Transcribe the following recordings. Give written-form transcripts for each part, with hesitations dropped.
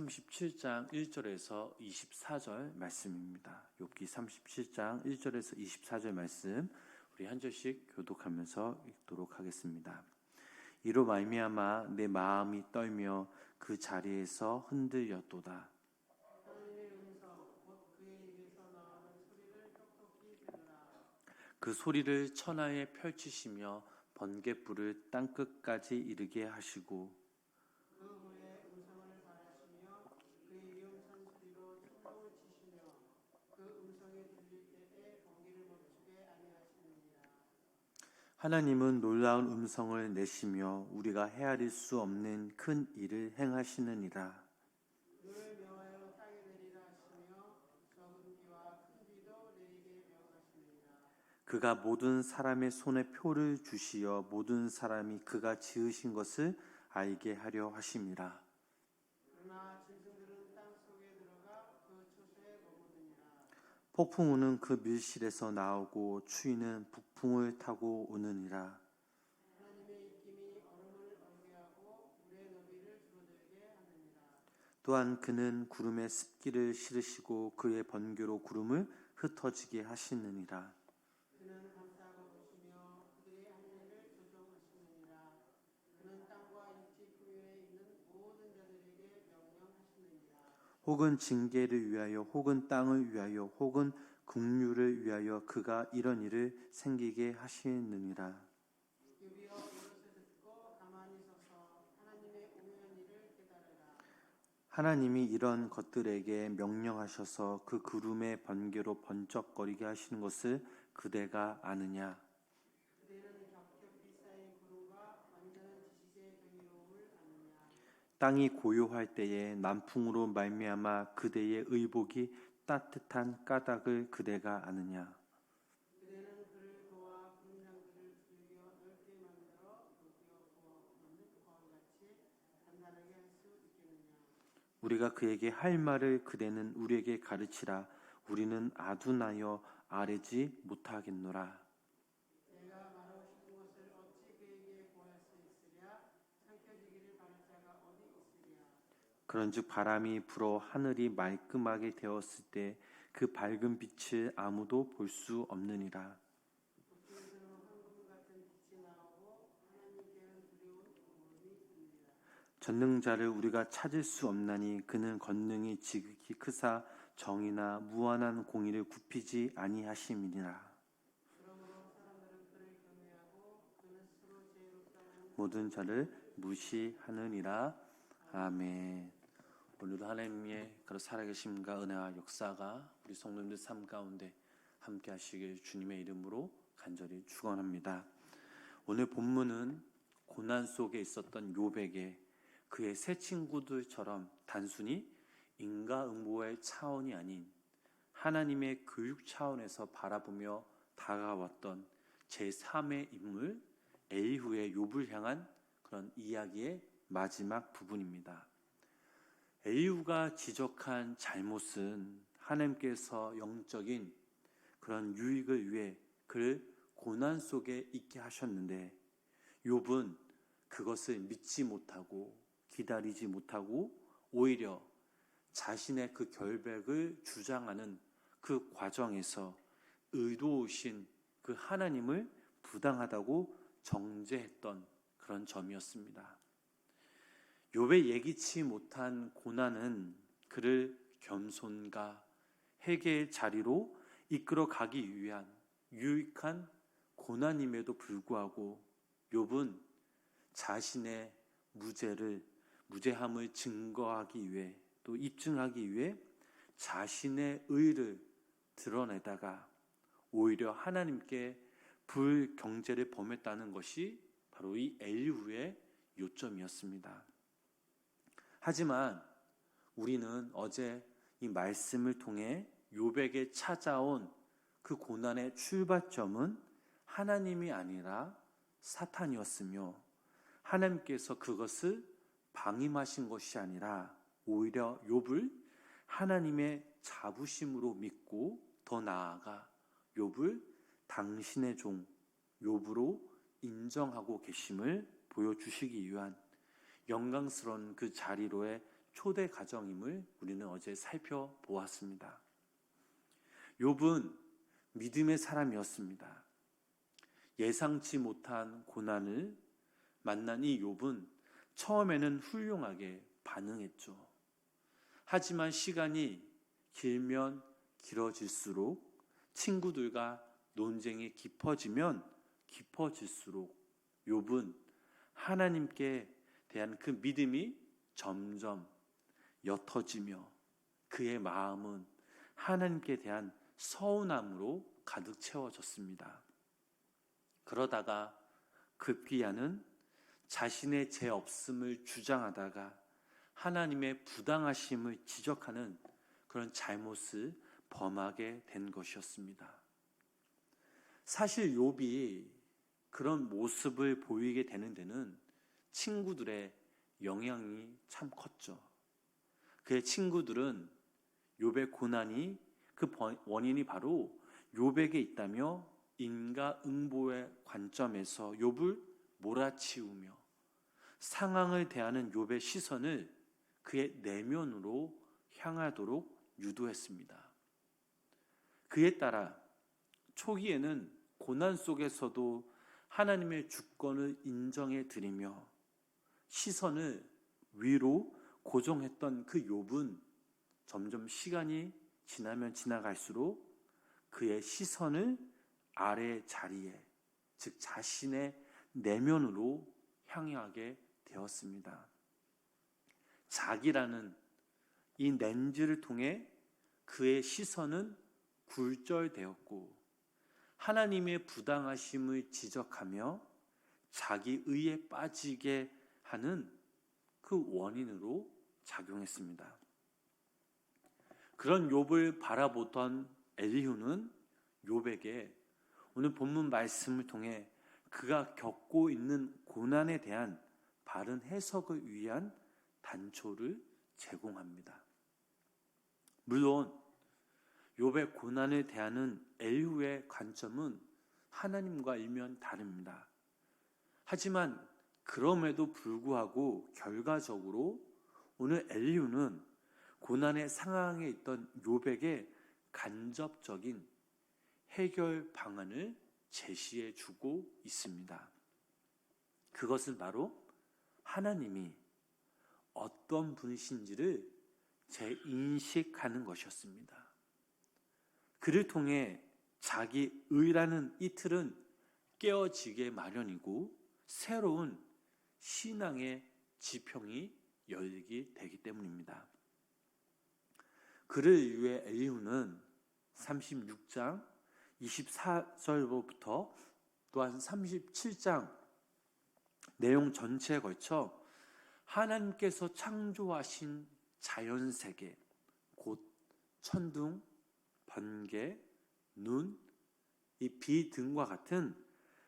37장 1절에서 24절 말씀입니다. 욥기 37장 1절에서 24절 말씀 우리 한 절씩 교독하면서 읽도록 하겠습니다. 이로 말미암아 내 마음이 떨며 그 자리에서 흔들렸도다. 그 소리를 천하에 펼치시며 번갯불을 땅끝까지 이르게 하시고 하나님은 놀라운 음성을 내시며 우리가 헤아릴 수 없는 큰 일을 행하시느니라. 그가 모든 사람의 손에 표를 주시어 모든 사람이 그가 지으신 것을 알게 하려 하심이라. 폭풍우는 그 밀실에서 나오고 추위는 북풍을 타고 오느니라. 또한 그는 구름에 습기를 실으시고 그의 번개로 구름을 흩어지게 하시느니라. 혹은 징계를 위하여 혹은 땅을 위하여 혹은 긍휼을 위하여 그가 이런 일을 생기게 하시느니라. 하나님이 이런 것들에게 명령하셔서 그 구름의 번개로 번쩍거리게 하시는 것을 그대가 아느냐? 땅이 고요할 때에 남풍으로 말미암아 그대의 의복이 따뜻한 까닭을 그대가 아느냐? 우리가 그에게 할 말을 그대는 우리에게 가르치라. 우리는 아둔하여 아뢰지 못하겠노라. 그런즉 바람이 불어 하늘이 말끔하게 되었을 때 그 밝은 빛을 아무도 볼 수 없느니라. 전능자를 우리가 찾을 수 없나니 그는 권능이 지극히 크사 정의나 무한한 공의를 굽히지 아니하심이니라. 모든 자를 무시하느니라. 아멘. 오늘도 하나님의 그런 살아계심과 은혜와 역사가 우리 성도님들 삶 가운데 함께 하시길 주님의 이름으로 간절히 축원합니다. 오늘 본문은 고난 속에 있었던 욥에게 그의 새 친구들처럼 단순히 인과응보의 차원이 아닌 하나님의 교육 차원에서 바라보며 다가왔던 제3의 인물 엘리후의 욥을 향한 그런 이야기의 마지막 부분입니다. 엘리후가 지적한 잘못은 하나님께서 영적인 그런 유익을 위해 그를 고난 속에 있게 하셨는데 욥은 그것을 믿지 못하고 기다리지 못하고 오히려 자신의 그 결백을 주장하는 그 과정에서 의로우신 그 하나님을 부당하다고 정죄했던 그런 점이었습니다. 욥의 예기치 못한 고난은 그를 겸손과 회개의 자리로 이끌어 가기 위한 유익한 고난임에도 불구하고 욥은 자신의 무죄함을 증거하기 위해 또 입증하기 위해 자신의 의를 드러내다가 오히려 하나님께 불경죄를 범했다는 것이 바로 이 엘리후의 요점이었습니다. 하지만 우리는 어제 이 말씀을 통해 욥에게 찾아온 그 고난의 출발점은 하나님이 아니라 사탄이었으며 하나님께서 그것을 방임하신 것이 아니라 오히려 욥을 하나님의 자부심으로 믿고 더 나아가 욥을 당신의 종 욥으로 인정하고 계심을 보여주시기 위한 영광스러운 그 자리로의 초대 과정임을 우리는 어제 살펴보았습니다. 욥은 믿음의 사람이었습니다. 예상치 못한 고난을 만난 이 욥은 처음에는 훌륭하게 반응했죠. 하지만 시간이 길면 길어질수록, 친구들과 논쟁이 깊어지면 깊어질수록 욥은 하나님께 대한 그 믿음이 점점 옅어지며 그의 마음은 하나님께 대한 서운함으로 가득 채워졌습니다. 그러다가 급기야는 자신의 죄 없음을 주장하다가 하나님의 부당하심을 지적하는 그런 잘못을 범하게 된 것이었습니다. 사실 욥이 그런 모습을 보이게 되는 데는 친구들의 영향이 참 컸죠. 그의 친구들은 욥의 고난이 그 원인이 바로 욥에게 있다며 인과응보의 관점에서 욥을 몰아치우며 상황을 대하는 욥의 시선을 그의 내면으로 향하도록 유도했습니다. 그에 따라 초기에는 고난 속에서도 하나님의 주권을 인정해 드리며 시선을 위로 고정했던 그 욥은 점점 시간이 지나면 지나갈수록 그의 시선을 아래 자리에, 즉 자신의 내면으로 향하게 되었습니다. 자기라는 이 렌즈를 통해 그의 시선은 굴절되었고 하나님의 부당하심을 지적하며 자기 의에 빠지게 하는 그 원인으로 작용했습니다. 그런 욥을 바라보던 엘리후는 욥에게 오늘 본문 말씀을 통해 그가 겪고 있는 고난에 대한 바른 해석을 위한 단초를 제공합니다. 물론 욥의 고난을 대하는 엘리후의 관점은 하나님과 일면 다릅니다. 하지만 그럼에도 불구하고 결과적으로 오늘 엘리후는 고난의 상황에 있던 욥에게 간접적인 해결 방안을 제시해 주고 있습니다. 그것은 바로 하나님이 어떤 분이신지를 재인식하는 것이었습니다. 그를 통해 자기 의라는 이 틀은 깨어지게 마련이고 새로운 신앙의 지평이 열리게 되기 때문입니다. 그를 위해 엘리후는 36장 24절부터 또한 37장 내용 전체에 걸쳐 하나님께서 창조하신 자연세계, 곧 천둥, 번개, 눈, 이 비 등과 같은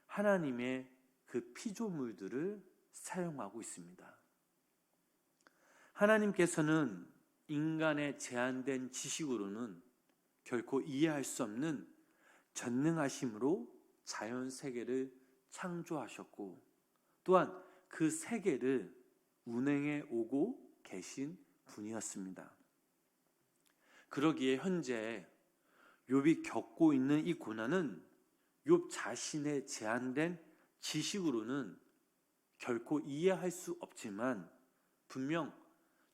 하나님의 그 피조물들을 사용하고 있습니다. 하나님께서는 인간의 제한된 지식으로는 결코 이해할 수 없는 전능하심으로 자연세계를 창조하셨고 또한 그 세계를 운행해 오고 계신 분이었습니다. 그러기에 현재 욥이 겪고 있는 이 고난은 욥 자신의 제한된 지식으로는 결코 이해할 수 없지만 분명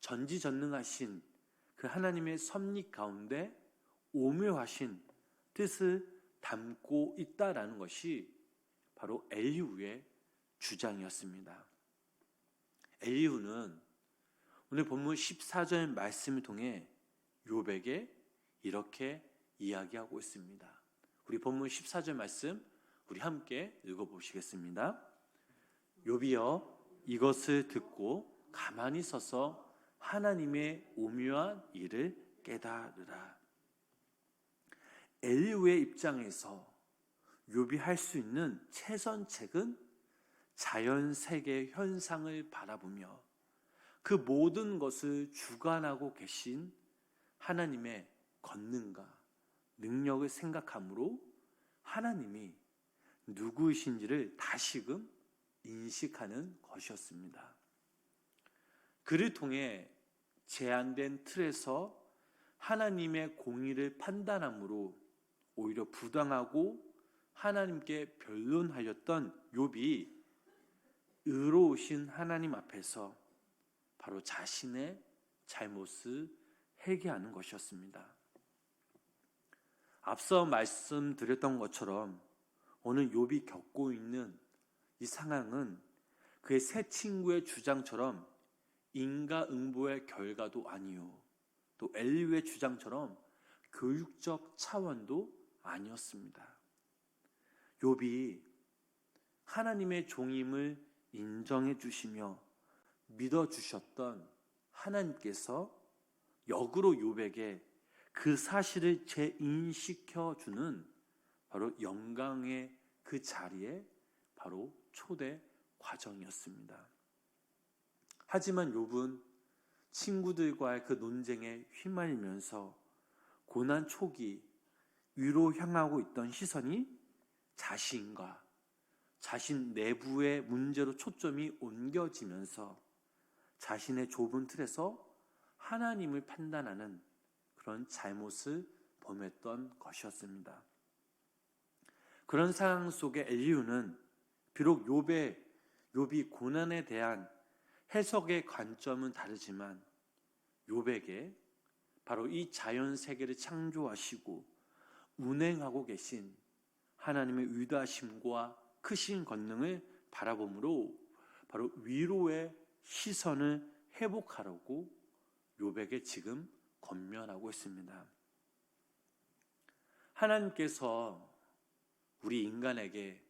전지전능하신 그 하나님의 섭리 가운데 오묘하신 뜻을 담고 있다라는 것이 바로 엘리후의 주장이었습니다. 엘리후는 오늘 본문 14절 말씀을 통해 욥에게 이렇게 이야기하고 있습니다. 우리 본문 14절 말씀 우리 함께 읽어보시겠습니다. 욥이여 이것을 듣고 가만히 서서 하나님의 오묘한 일을 깨달으라. 엘리후의 입장에서 욥이 할 수 있는 최선책은 자연세계 현상을 바라보며 그 모든 것을 주관하고 계신 하나님의 권능과 능력을 생각함으로 하나님이 누구이신지를 다시금 인식하는 것이었습니다. 그를 통해 제한된 틀에서 하나님의 공의를 판단함으로 오히려 부당하고 하나님께 변론하였던 욥이 의로우신 하나님 앞에서 바로 자신의 잘못을 회개하는 것이었습니다. 앞서 말씀드렸던 것처럼 오늘 욥이 겪고 있는 이 상황은 그의 새 친구의 주장처럼 인과응보의 결과도 아니요, 또 엘리후의 주장처럼 교육적 차원도 아니었습니다. 욥이 하나님의 종임을 인정해 주시며 믿어 주셨던 하나님께서 역으로 욥에게 그 사실을 재인식혀 주는 바로 영광의 그 자리에 바로 초대 과정이었습니다. 하지만 욥은 친구들과의 그 논쟁에 휘말리면서 고난 초기 위로 향하고 있던 시선이 자신과 자신 내부의 문제로 초점이 옮겨지면서 자신의 좁은 틀에서 하나님을 판단하는 그런 잘못을 범했던 것이었습니다. 그런 상황 속에 엘리후는 비록 욥이 고난에 대한 해석의 관점은 다르지만 욥에게 바로 이 자연 세계를 창조하시고 운행하고 계신 하나님의 위대하심과 크신 권능을 바라보므로 바로 위로의 시선을 회복하라고 욥에게 지금 권면하고 있습니다. 하나님께서 우리 인간에게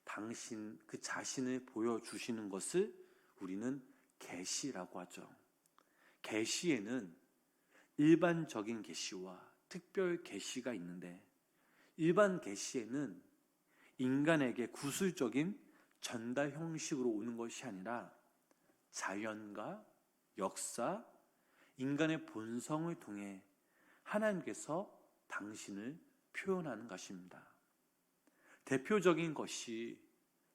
당신 그 자신을 보여주시는 것을 우리는 계시라고 하죠. 계시에는 일반적인 계시와 특별 계시가 있는데, 일반 계시에는 인간에게 구술적인 전달 형식으로 오는 것이 아니라 자연과 역사, 인간의 본성을 통해 하나님께서 당신을 표현하는 것입니다. 대표적인 것이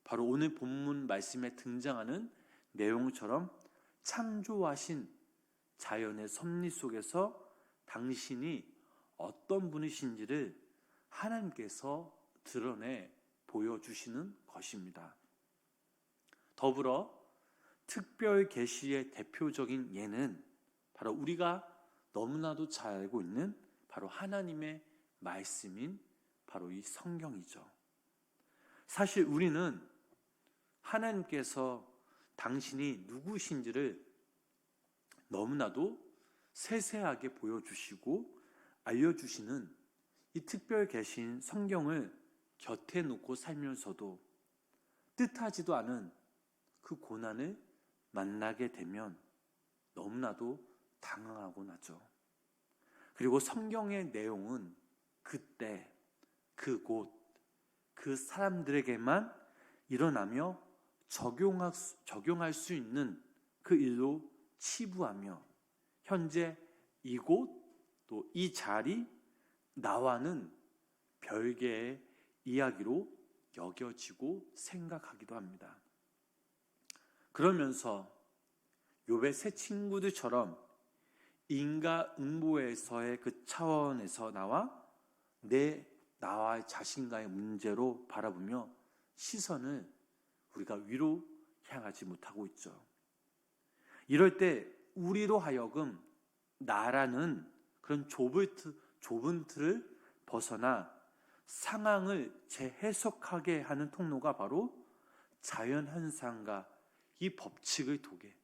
바로 오늘 본문 말씀에 등장하는 내용처럼 창조하신 자연의 섭리 속에서 당신이 어떤 분이신지를 하나님께서 드러내 보여주시는 것입니다. 더불어 특별 계시의 대표적인 예는 바로 우리가 너무나도 잘 알고 있는 바로 하나님의 말씀인 바로 이 성경이죠. 사실 우리는 하나님께서 당신이 누구신지를 너무나도 세세하게 보여주시고 알려주시는 이 특별 계신 성경을 곁에 놓고 살면서도 뜻하지도 않은 그 고난을 만나게 되면 너무나도 당황하곤 하죠. 그리고 성경의 내용은 그때, 그곳, 그 사람들에게만 일어나며 적용할 수 있는 그 일로 치부하며 현재 이곳 또 이 자리 나와는 별개의 이야기로 여겨지고 생각하기도 합니다. 그러면서 욥의 새 친구들처럼 인과응보에서의 그 차원에서 나와 자신과의 문제로 바라보며 시선을 우리가 위로 향하지 못하고 있죠. 이럴 때 우리로 하여금 나라는 그런 좁은 틀을 벗어나 상황을 재해석하게 하는 통로가 바로 자연현상과 이 법칙의 도개,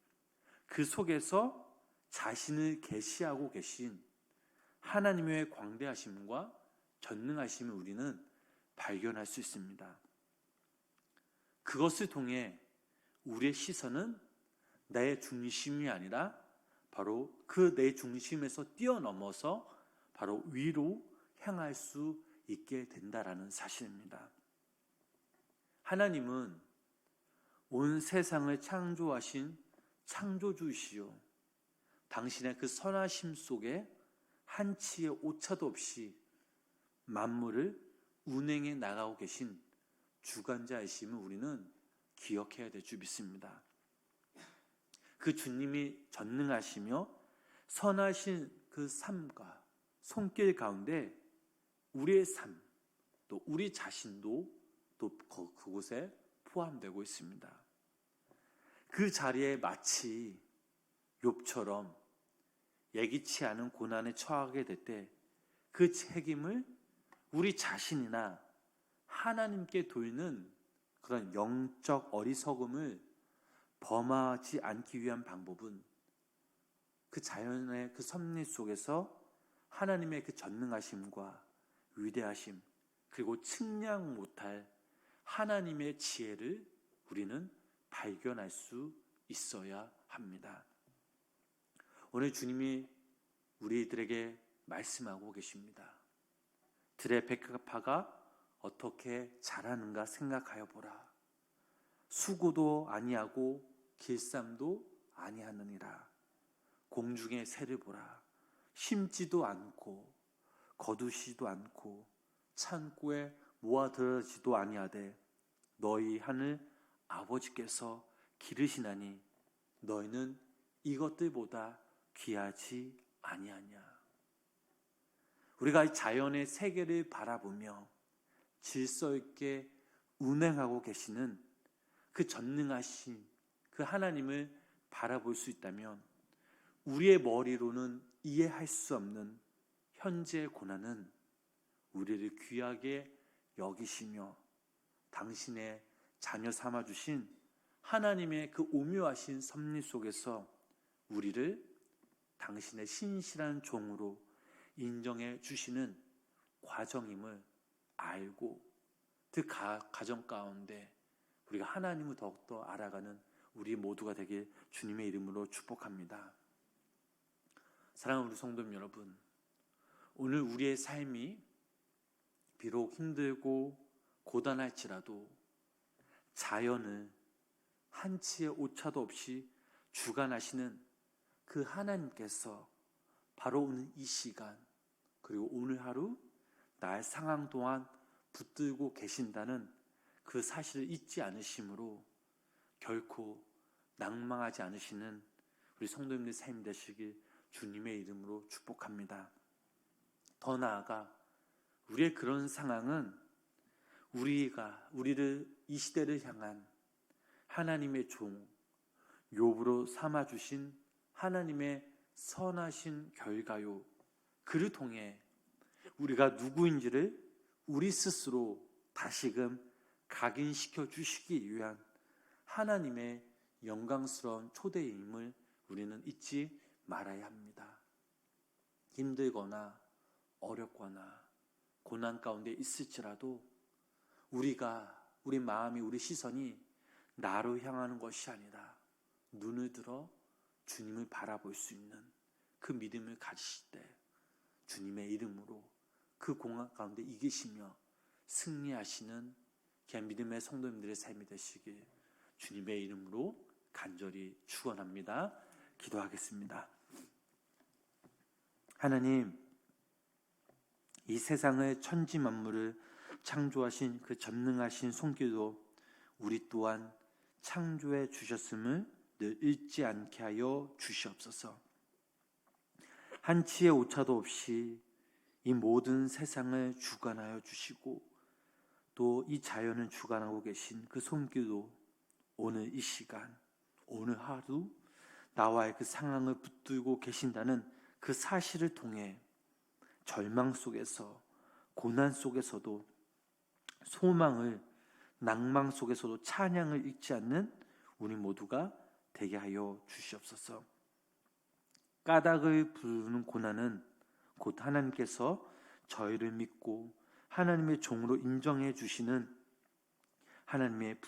그 속에서 자신을 계시하고 계신 하나님의 광대하심과 전능하심을 우리는 발견할 수 있습니다. 그것을 통해 우리의 시선은 내 중심이 아니라 바로 그 내 중심에서 뛰어넘어서 바로 위로 향할 수 있게 된다라는 사실입니다. 하나님은 온 세상을 창조하신 창조주이시요, 당신의 그 선하심 속에 한치의 오차도 없이 만물을 운행해 나가고 계신 주관자이심을 우리는 기억해야 될 줄 믿습니다. 그 주님이 전능하시며 선하신 그 삶과 손길 가운데 우리의 삶, 또 우리 자신도 또 그곳에 포함되고 있습니다. 그 자리에 마치 욥처럼 예기치 않은 고난에 처하게 될 때 그 책임을 우리 자신이나 하나님께 돌리는 그런 영적 어리석음을 범하지 않기 위한 방법은 그 자연의 그 섭리 속에서 하나님의 그 전능하심과 위대하심, 그리고 측량 못할 하나님의 지혜를 우리는 발견할 수 있어야 합니다. 오늘 주님이 우리들에게 말씀하고 계십니다. 들의 백합화가 어떻게 자라는가 생각하여 보라. 수고도 아니하고 길쌈도 아니하느니라. 공중의 새를 보라. 심지도 않고 거두시도 않고 창고에 모아들어지도 아니하되 너희 하늘 아버지께서 기르시나니 너희는 이것들보다 귀하지 아니하냐. 우리가 자연의 세계를 바라보며 질서 있게 운행하고 계시는 그 전능하신 그 하나님을 바라볼 수 있다면 우리의 머리로는 이해할 수 없는 현재의 고난은 우리를 귀하게 여기시며 당신의 자녀 삼아주신 하나님의 그 오묘하신 섭리 속에서 우리를 당신의 신실한 종으로 인정해 주시는 과정임을 알고 그 과정 가운데 우리가 하나님을 더욱더 알아가는 우리 모두가 되길 주님의 이름으로 축복합니다. 사랑하는 우리 성도 여러분, 오늘 우리의 삶이 비록 힘들고 고단할지라도 자연을 한치의 오차도 없이 주관하시는 그 하나님께서 바로 오늘 이 시간 그리고 오늘 하루 나의 상황 동안 붙들고 계신다는 그 사실을 잊지 않으심으로 결코 낭망하지 않으시는 우리 성도님들의 삶이 되시길 주님의 이름으로 축복합니다. 더 나아가 우리의 그런 상황은 우리를 이 시대를 향한 하나님의 종 욥으로 삼아주신 하나님의 선하신 결과요, 그를 통해 우리가 누구인지를 우리 스스로 다시금 각인시켜 주시기 위한 하나님의 영광스러운 초대임을 우리는 잊지 말아야 합니다. 힘들거나 어렵거나 고난 가운데 있을지라도 우리 마음이, 우리 시선이 나로 향하는 것이 아니라 눈을 들어 주님을 바라볼 수 있는 그 믿음을 가지실 때 주님의 이름으로 그 공간 가운데 이기시며 승리하시는 귀한 믿음의 성도님들의 삶이 되시길 주님의 이름으로 간절히 축원합니다. 기도하겠습니다. 하나님, 이 세상의 천지 만물을 창조하신 그 전능하신 손길도 우리 또한 창조해 주셨음을 늘 잊지 않게 하여 주시옵소서. 한치의 오차도 없이 이 모든 세상을 주관하여 주시고 또 이 자연을 주관하고 계신 그 손길도 오늘 이 시간, 오늘 하루 나와의 그 상황을 붙들고 계신다는 그 사실을 통해 절망 속에서, 고난 속에서도, 소망을, 낭망 속에서도 찬양을 잊지 않는 우리 모두가 되게 하여 주시옵소서. 까닭을 부르는 고난은 곧 하나님께서 저희를 믿고 하나님의 종으로 인정해 주시는 하나님의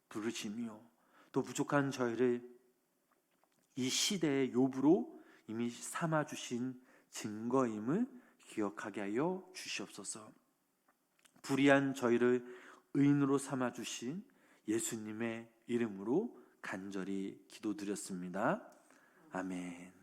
부르심이요, 또 부족한 저희를 이 시대의 욥으로 이미 삼아주신 증거임을 기억하게 하여 주시옵소서. 불의한 저희를 의인으로 삼아주신 예수님의 이름으로 간절히 기도드렸습니다. 아멘.